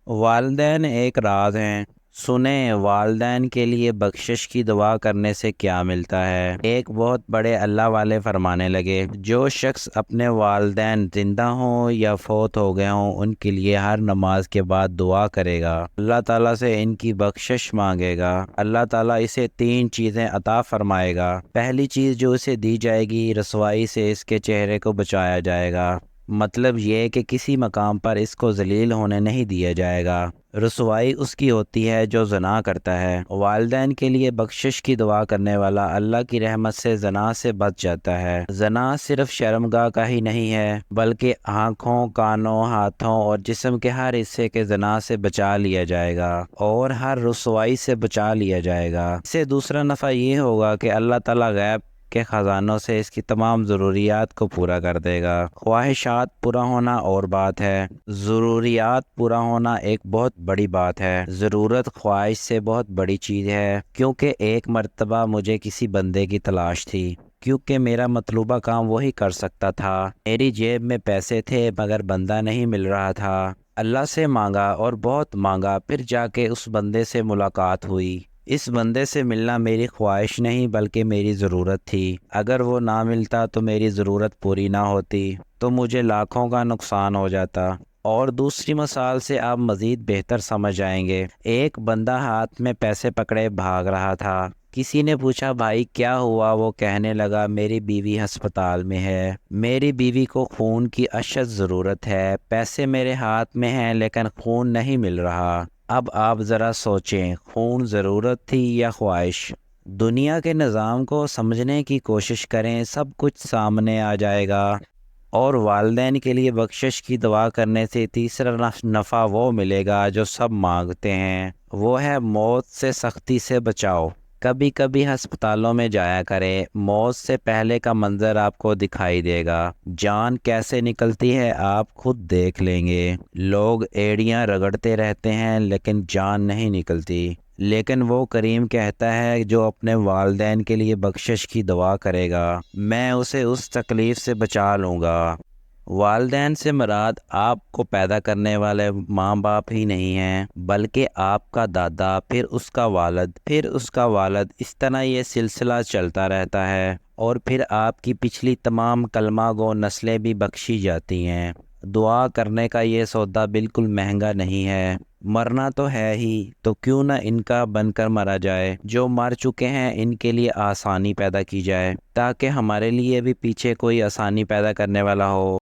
والدین ایک راز ہیں۔ سنیں والدین کے لیے بخشش کی دعا کرنے سے کیا ملتا ہے۔ ایک بہت بڑے اللہ والے فرمانے لگے، جو شخص اپنے والدین زندہ ہوں یا فوت ہو گئے ہوں ان کے لیے ہر نماز کے بعد دعا کرے گا، اللہ تعالیٰ سے ان کی بخشش مانگے گا، اللہ تعالیٰ اسے 3 چیزیں عطا فرمائے گا۔ پہلی چیز جو اسے دی جائے گی، رسوائی سے اس کے چہرے کو بچایا جائے گا۔ مطلب یہ کہ کسی مقام پر اس کو ذلیل ہونے نہیں دیا جائے گا۔ رسوائی اس کی ہوتی ہے جو زنا کرتا ہے۔ والدین کے لیے بخشش کی دعا کرنے والا اللہ کی رحمت سے زنا سے بچ جاتا ہے۔ زنا صرف شرمگاہ کا ہی نہیں ہے بلکہ آنکھوں، کانوں، ہاتھوں اور جسم کے ہر حصے کے زنا سے بچا لیا جائے گا اور ہر رسوائی سے بچا لیا جائے گا۔ اس سے دوسرا نفع یہ ہوگا کہ اللہ تعالیٰ غیب کے خزانوں سے اس کی تمام ضروریات کو پورا کر دے گا۔ خواہشات پورا ہونا اور بات ہے، ضروریات پورا ہونا ایک بہت بڑی بات ہے۔ ضرورت خواہش سے بہت بڑی چیز ہے، کیونکہ ایک مرتبہ مجھے کسی بندے کی تلاش تھی، کیونکہ میرا مطلوبہ کام وہی کر سکتا تھا۔ میری جیب میں پیسے تھے مگر بندہ نہیں مل رہا تھا۔ اللہ سے مانگا اور بہت مانگا، پھر جا کے اس بندے سے ملاقات ہوئی۔ اس بندے سے ملنا میری خواہش نہیں بلکہ میری ضرورت تھی۔ اگر وہ نہ ملتا تو میری ضرورت پوری نہ ہوتی، تو مجھے لاکھوں کا نقصان ہو جاتا۔ اور دوسری مثال سے آپ مزید بہتر سمجھ جائیں گے۔ ایک بندہ ہاتھ میں پیسے پکڑے بھاگ رہا تھا۔ کسی نے پوچھا، بھائی کیا ہوا؟ وہ کہنے لگا، میری بیوی ہسپتال میں ہے، میری بیوی کو خون کی اشد ضرورت ہے، پیسے میرے ہاتھ میں ہیں لیکن خون نہیں مل رہا۔ اب آپ ذرا سوچیں، خون ضرورت تھی یا خواہش؟ دنیا کے نظام کو سمجھنے کی کوشش کریں، سب کچھ سامنے آ جائے گا۔ اور والدین کے لیے بخشش کی دعا کرنے سے تیسرا نفع وہ ملے گا جو سب مانگتے ہیں، وہ ہے موت سے سختی سے بچاؤ۔ کبھی کبھی ہسپتالوں میں جایا کرے، موت سے پہلے کا منظر آپ کو دکھائی دے گا۔ جان کیسے نکلتی ہے آپ خود دیکھ لیں گے۔ لوگ ایڑیاں رگڑتے رہتے ہیں لیکن جان نہیں نکلتی۔ لیکن وہ کریم کہتا ہے جو اپنے والدین کے لیے بخشش کی دعا کرے گا، میں اسے اس تکلیف سے بچا لوں گا۔ والدین سے مراد آپ کو پیدا کرنے والے ماں باپ ہی نہیں ہیں بلکہ آپ کا دادا، پھر اس کا والد، پھر اس کا والد، اس طرح یہ سلسلہ چلتا رہتا ہے، اور پھر آپ کی پچھلی تمام کلمہ گو نسلیں بھی بخشی جاتی ہیں۔ دعا کرنے کا یہ سودا بالکل مہنگا نہیں ہے۔ مرنا تو ہے ہی، تو کیوں نہ ان کا بن کر مرا جائے۔ جو مر چکے ہیں ان کے لیے آسانی پیدا کی جائے، تاکہ ہمارے لیے بھی پیچھے کوئی آسانی پیدا کرنے والا ہو۔